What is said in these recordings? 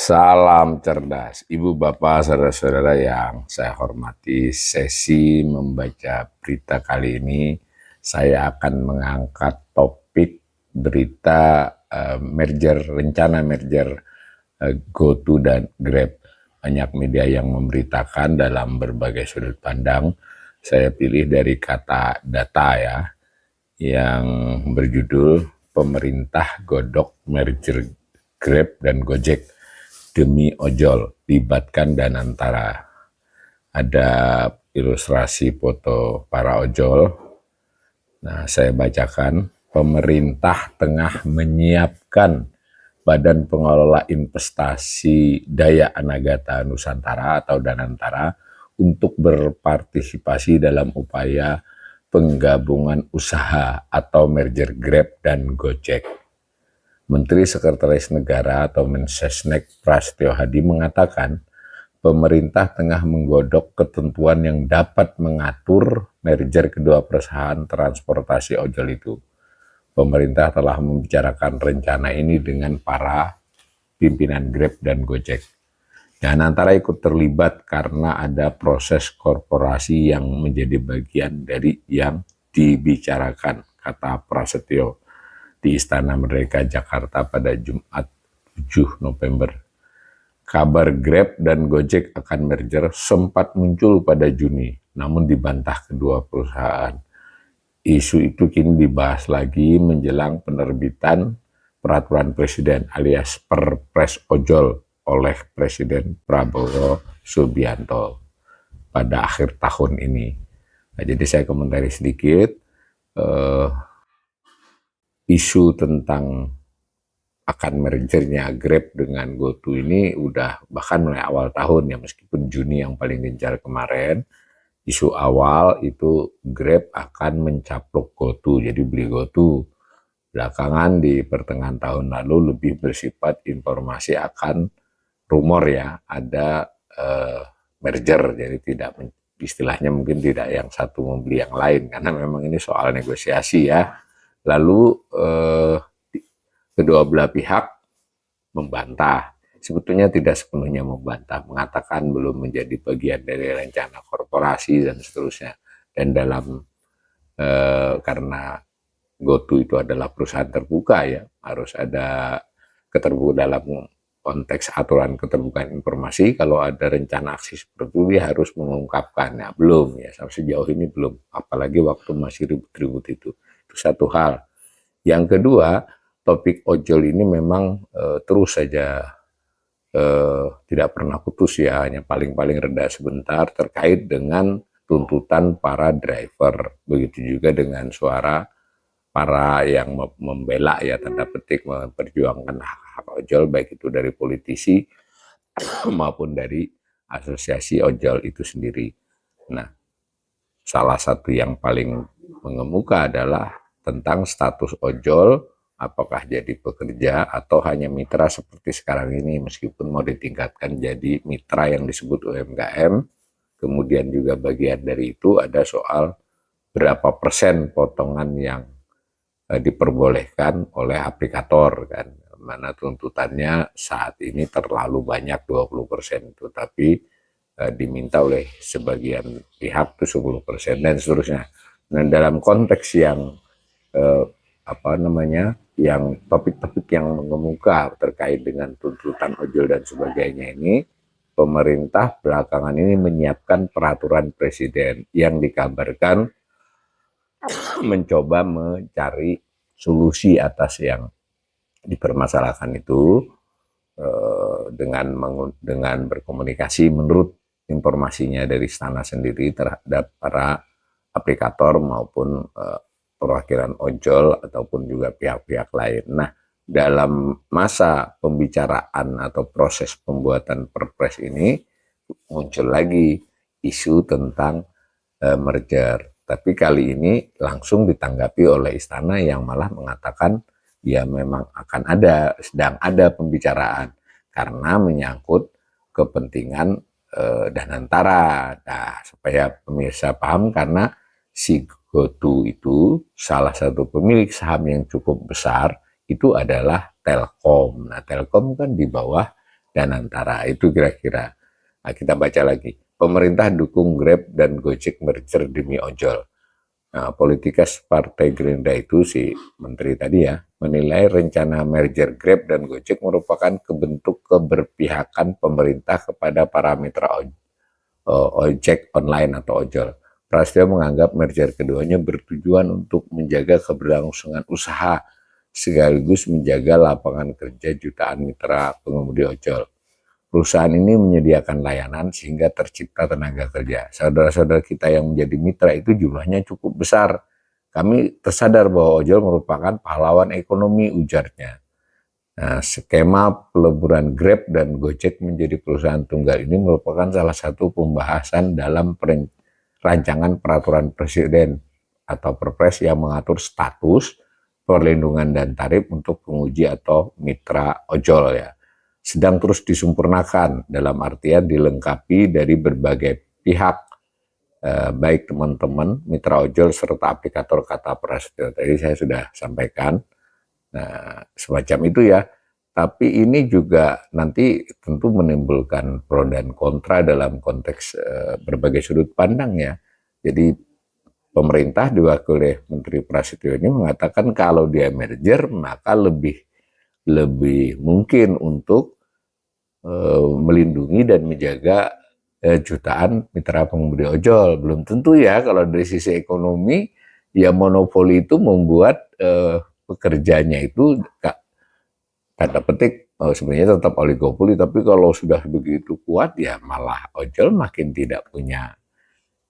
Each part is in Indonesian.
Salam cerdas, Ibu Bapak, saudara-saudara yang saya hormati. Sesi membaca berita kali ini, saya akan mengangkat topik berita rencana merger GoTo dan Grab. Banyak media yang memberitakan dalam berbagai sudut pandang. Saya pilih dari kata data ya, yang berjudul Pemerintah Godok Merger Grab dan Gojek demi ojol, libatkan Danantara. Ada ilustrasi foto para ojol. Nah, saya bacakan. Pemerintah tengah menyiapkan Badan Pengelola Investasi Daya Anagata Nusantara atau Danantara untuk berpartisipasi dalam upaya penggabungan usaha atau merger Grab dan Gojek. Menteri Sekretaris Negara atau Mensesnek Prasetyo Hadi mengatakan pemerintah tengah menggodok ketentuan yang dapat mengatur merger kedua perusahaan transportasi ojol itu. Pemerintah telah membicarakan rencana ini dengan para pimpinan Grab dan Gojek. Dan antara ikut terlibat karena ada proses korporasi yang menjadi bagian dari yang dibicarakan, kata Prasetyo di Istana Merdeka Jakarta pada Jumat 7 November. Kabar Grab dan Gojek akan merger sempat muncul pada Juni, namun dibantah kedua perusahaan. Isu itu kini dibahas lagi menjelang penerbitan peraturan presiden alias Perpres Ojol oleh Presiden Prabowo Subianto pada akhir tahun ini. Nah, jadi saya komentari sedikit. Isu tentang akan mergernya Grab dengan GoTo ini udah bahkan mulai awal tahun ya, meskipun Juni yang paling gencar kemarin. Isu awal itu Grab akan mencaplok GoTo, jadi beli GoTo. Belakangan di pertengahan tahun lalu lebih bersifat informasi akan rumor ya, ada merger, jadi tidak istilahnya mungkin tidak yang satu membeli yang lain, karena memang ini soal negosiasi ya. Lalu kedua belah pihak membantah. Sebetulnya tidak sepenuhnya membantah, mengatakan belum menjadi bagian dari rencana korporasi dan seterusnya. Dan dalam karena GoTo itu adalah perusahaan terbuka ya, harus ada keterbukaan dalam konteks aturan keterbukaan informasi. Kalau ada rencana aksi seperti itu dia harus mengungkapkan. Ya, belum ya, sampai sejauh ini belum. Apalagi waktu masih ribut-ribut itu satu hal. Yang kedua, topik ojol ini memang terus saja tidak pernah putus ya, hanya paling-paling reda sebentar terkait dengan tuntutan para driver. Begitu juga dengan suara para yang membela ya, tanda petik memperjuangkan hak ojol, baik itu dari politisi maupun dari asosiasi ojol itu sendiri. Nah, salah satu yang paling mengemuka adalah tentang status ojol, apakah jadi pekerja atau hanya mitra seperti sekarang ini, meskipun mau ditingkatkan jadi mitra yang disebut UMKM. Kemudian juga bagian dari itu ada soal berapa persen potongan yang diperbolehkan oleh aplikator kan, mana tuntutannya saat ini terlalu banyak 20%, tetapi diminta oleh sebagian pihak itu 10% dan seterusnya. Dan dalam konteks yang yang topik-topik yang mengemuka terkait dengan tuntutan ojol dan sebagainya ini, pemerintah belakangan ini menyiapkan peraturan presiden yang dikabarkan mencoba mencari solusi atas yang dipermasalahkan itu dengan berkomunikasi menurut informasinya dari istana sendiri terhadap para aplikator maupun perwakilan ojol ataupun juga pihak-pihak lain. Nah, dalam masa pembicaraan atau proses pembuatan perpres ini muncul lagi isu tentang merger. Tapi kali ini langsung ditanggapi oleh istana yang malah mengatakan ya memang sedang ada pembicaraan karena menyangkut kepentingan Danantara. Nah, supaya pemirsa paham, karena si GoTo itu salah satu pemilik saham yang cukup besar itu adalah Telkom. Nah, Telkom kan di bawah Danantara. Itu kira-kira. Nah, kita baca lagi. Pemerintah dukung Grab dan Gojek merger demi ojol. Nah, politikus Partai Gerindra itu si menteri tadi ya menilai rencana merger Grab dan Gojek merupakan bentuk keberpihakan pemerintah kepada para mitra ojek online atau ojol. Prasetyo menganggap merger keduanya bertujuan untuk menjaga keberlangsungan usaha sekaligus menjaga lapangan kerja jutaan mitra pengemudi ojol. Perusahaan ini menyediakan layanan sehingga tercipta tenaga kerja. Saudara-saudara kita yang menjadi mitra itu jumlahnya cukup besar. Kami tersadar bahwa ojol merupakan pahlawan ekonomi, ujarnya. Nah, skema peleburan Grab dan Gojek menjadi perusahaan tunggal ini merupakan salah satu pembahasan dalam rancangan peraturan presiden atau perpres yang mengatur status, perlindungan dan tarif untuk penguji atau mitra ojol ya. Sedang terus disempurnakan dalam artian dilengkapi dari berbagai pihak, baik teman-teman mitra ojol serta aplikator kata Prasetyo. Tadi saya sudah sampaikan. Nah, semacam itu ya. Tapi ini juga nanti tentu menimbulkan pro dan kontra dalam konteks berbagai sudut pandang ya. Jadi pemerintah diwakili oleh Menteri Prasetyo ini mengatakan kalau dia merger maka lebih mungkin untuk melindungi dan menjaga jutaan mitra pengemudi ojol. Belum tentu ya kalau dari sisi ekonomi ya monopoli itu membuat pekerjanya itu tanda petik sebenarnya tetap oligopoli, tapi kalau sudah begitu kuat ya malah ojol makin tidak punya,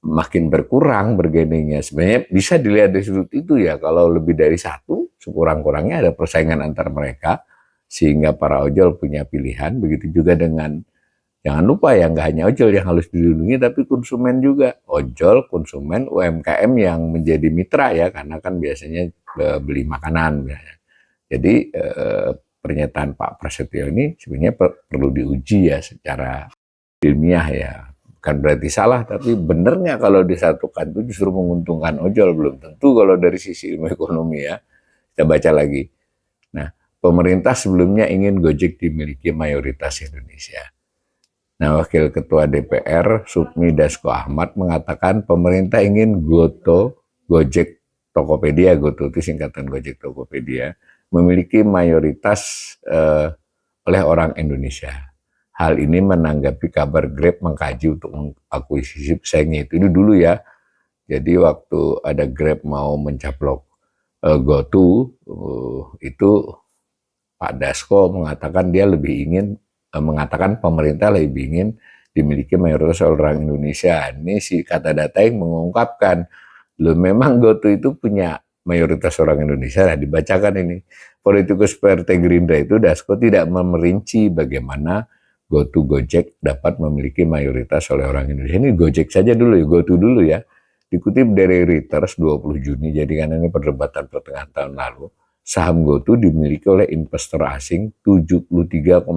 makin berkurang bergeningnya. Sebenarnya bisa dilihat dari sudut itu ya, kalau lebih dari satu sekurang-kurangnya ada persaingan antar mereka sehingga para ojol punya pilihan. Begitu juga dengan, jangan lupa ya, nggak hanya ojol yang harus dilindungi tapi konsumen juga, ojol, konsumen, UMKM yang menjadi mitra ya, karena kan biasanya beli makanan. Jadi pernyataan Pak Prasetyo ini sebenarnya perlu diuji ya secara ilmiah ya. Bukan berarti salah, tapi benernya kalau disatukan itu justru menguntungkan ojol. Belum tentu kalau dari sisi ilmu ekonomi ya. Kita baca lagi. Nah, pemerintah sebelumnya ingin Gojek dimiliki mayoritas Indonesia. Nah, Wakil Ketua DPR Sufmi Dasko Ahmad mengatakan pemerintah ingin Gojek Tokopedia, GoTo itu singkatan Gojek Tokopedia, memiliki mayoritas oleh orang Indonesia. Hal ini menanggapi kabar Grab mengkaji untuk mengakuisisi pesaingnya itu dulu ya. Jadi waktu ada Grab mau mencaplok GoTo, itu Pak Dasko mengatakan dia lebih ingin, mengatakan pemerintah lebih ingin dimiliki mayoritas oleh orang Indonesia. Ini si Kata Data yang mengungkapkan, loh memang GoTo itu punya mayoritas orang Indonesia. Nah, dibacakan ini. Politikus Partai Gerindra itu Dasko tidak merinci bagaimana GoTo Gojek dapat memiliki mayoritas oleh orang Indonesia. Ini Gojek saja dulu ya, GoTo dulu ya. Dikutip dari Reuters 20 Juni, jadi kan ini perdebatan pertengahan tahun lalu, saham GoTo dimiliki oleh investor asing 73,90%.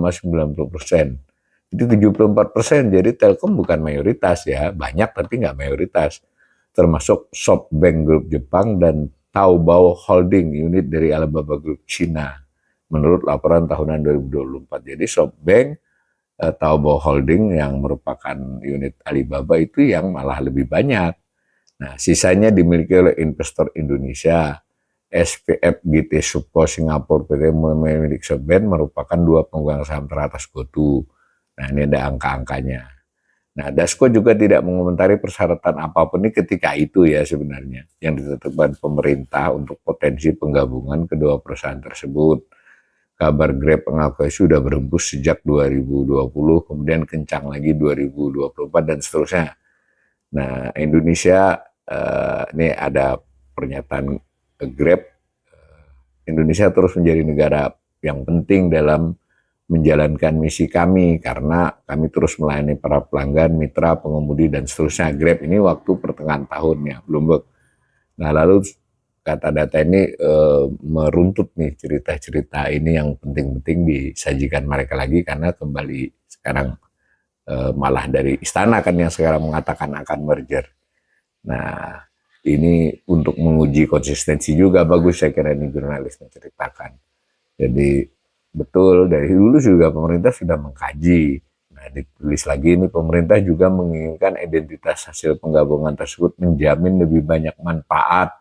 Jadi 74%, jadi Telkom bukan mayoritas ya, banyak tapi nggak mayoritas. Termasuk SoftBank Group Jepang dan Taobao Holding, unit dari Alibaba Group Cina, menurut laporan tahunan 2024. Jadi SoftBank, Taobao Holding yang merupakan unit Alibaba itu yang malah lebih banyak. Nah, sisanya dimiliki oleh investor Indonesia. SPF GT Supco Singapura PT milik SoftBank merupakan dua pemegang saham teratas GoTo. Nah, ini ada angka-angkanya. Nah, Dasko juga tidak mengomentari persyaratan apapun ini ketika itu ya sebenarnya yang ditetapkan pemerintah untuk potensi penggabungan kedua perusahaan tersebut. Kabar Grab mengakui sudah berembus sejak 2020, kemudian kencang lagi 2024 dan seterusnya. Nah, Indonesia, ini ada pernyataan Grab, Indonesia terus menjadi negara yang penting dalam menjalankan misi kami karena kami terus melayani para pelanggan, mitra, pengemudi, dan seterusnya. Grab ini waktu pertengahan tahun ya, Bloomberg. Nah, lalu Kata Data ini meruntut nih cerita-cerita ini yang penting-penting disajikan mereka lagi karena kembali sekarang malah dari istana kan yang sekarang mengatakan akan merger. Nah, Ini untuk menguji konsistensi juga bagus, saya kira ini jurnalis menceritakan. Jadi betul dari dulu juga pemerintah sudah mengkaji. Nah, ditulis lagi ini pemerintah juga menginginkan identitas hasil penggabungan tersebut menjamin lebih banyak manfaat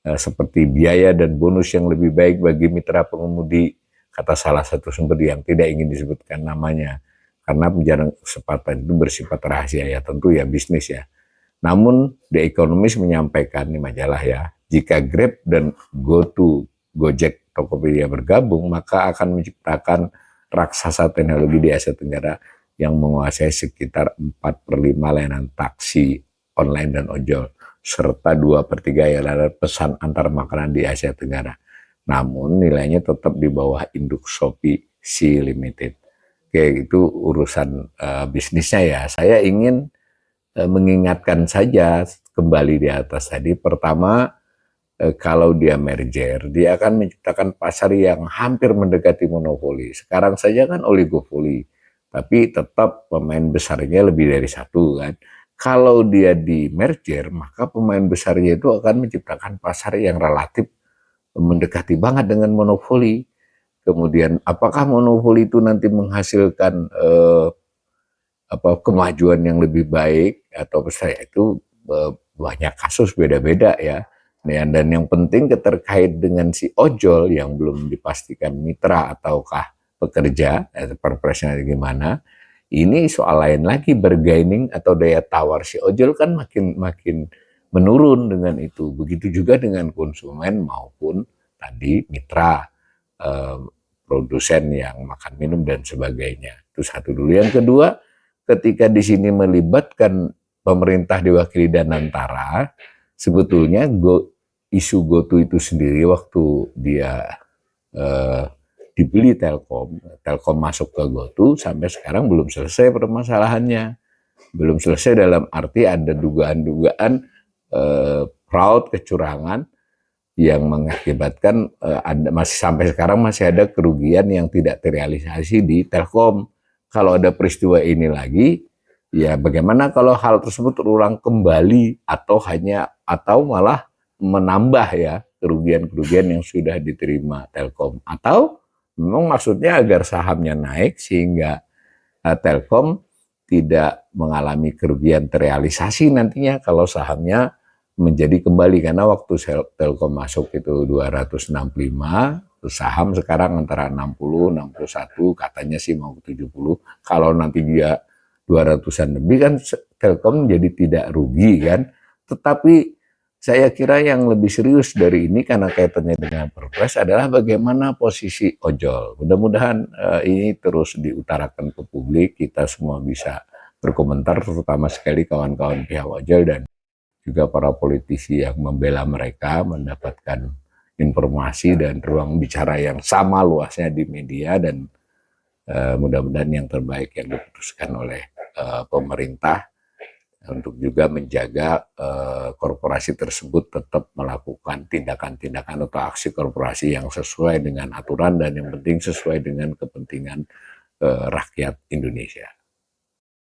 seperti biaya dan bonus yang lebih baik bagi mitra pengemudi, kata salah satu sumber yang tidak ingin disebutkan namanya. Karena penjarahan kesempatan itu bersifat rahasia ya, tentu ya bisnis ya. Namun The Economist menyampaikan di majalah ya, jika Grab dan GoTo, Gojek, Tokopedia bergabung, maka akan menciptakan raksasa teknologi di Asia Tenggara yang menguasai sekitar 4/5 layanan taksi online dan ojol, serta 2/3 layanan pesan antar makanan di Asia Tenggara. Namun nilainya tetap di bawah induk Shopee Sea Limited. Oke, itu urusan bisnisnya ya. Saya ingin mengingatkan saja kembali di atas tadi. Pertama, kalau dia merger, dia akan menciptakan pasar yang hampir mendekati monopoli. Sekarang saja kan oligopoli, tapi tetap pemain besarnya lebih dari satu kan. Kalau dia di merger, maka pemain besarnya itu akan menciptakan pasar yang relatif mendekati banget dengan monopoli. Kemudian apakah monopoli itu nanti menghasilkan kemajuan yang lebih baik atau saya itu banyak kasus beda-beda ya. Dan yang penting terkait dengan si ojol yang belum dipastikan mitra ataukah pekerja, perpresnya gimana. Ini soal lain lagi, bargaining atau daya tawar si ojol kan makin menurun dengan itu. Begitu juga dengan konsumen maupun tadi mitra, produsen yang makan minum dan sebagainya. Itu satu dulu. Yang kedua, ketika di sini melibatkan pemerintah diwakili Danantara, sebetulnya isu GoTo itu sendiri waktu dia dibeli Telkom masuk ke GoTo sampai sekarang belum selesai permasalahannya. Belum selesai dalam arti ada dugaan-dugaan fraud, kecurangan yang mengakibatkan sampai sekarang masih ada kerugian yang tidak terrealisasi di Telkom. Kalau ada peristiwa ini lagi, ya bagaimana kalau hal tersebut terulang kembali atau malah menambah ya kerugian-kerugian yang sudah diterima Telkom, atau memang maksudnya agar sahamnya naik sehingga Telkom tidak mengalami kerugian terrealisasi nantinya kalau sahamnya menjadi kembali, karena waktu Telkom masuk itu 265, saham sekarang antara 60, 61, katanya sih mau 70. Kalau nanti dia 200-an lebih kan Telkom jadi tidak rugi kan. Tetapi saya kira yang lebih serius dari ini karena kaitannya dengan Perpres adalah bagaimana posisi ojol. Mudah-mudahan ini terus diutarakan ke publik, kita semua bisa berkomentar, terutama sekali kawan-kawan pihak ojol dan juga para politisi yang membela mereka mendapatkan informasi dan ruang bicara yang sama luasnya di media, dan mudah-mudahan yang terbaik yang diputuskan oleh pemerintah untuk juga menjaga korporasi tersebut tetap melakukan tindakan-tindakan atau aksi korporasi yang sesuai dengan aturan dan yang penting sesuai dengan kepentingan rakyat Indonesia.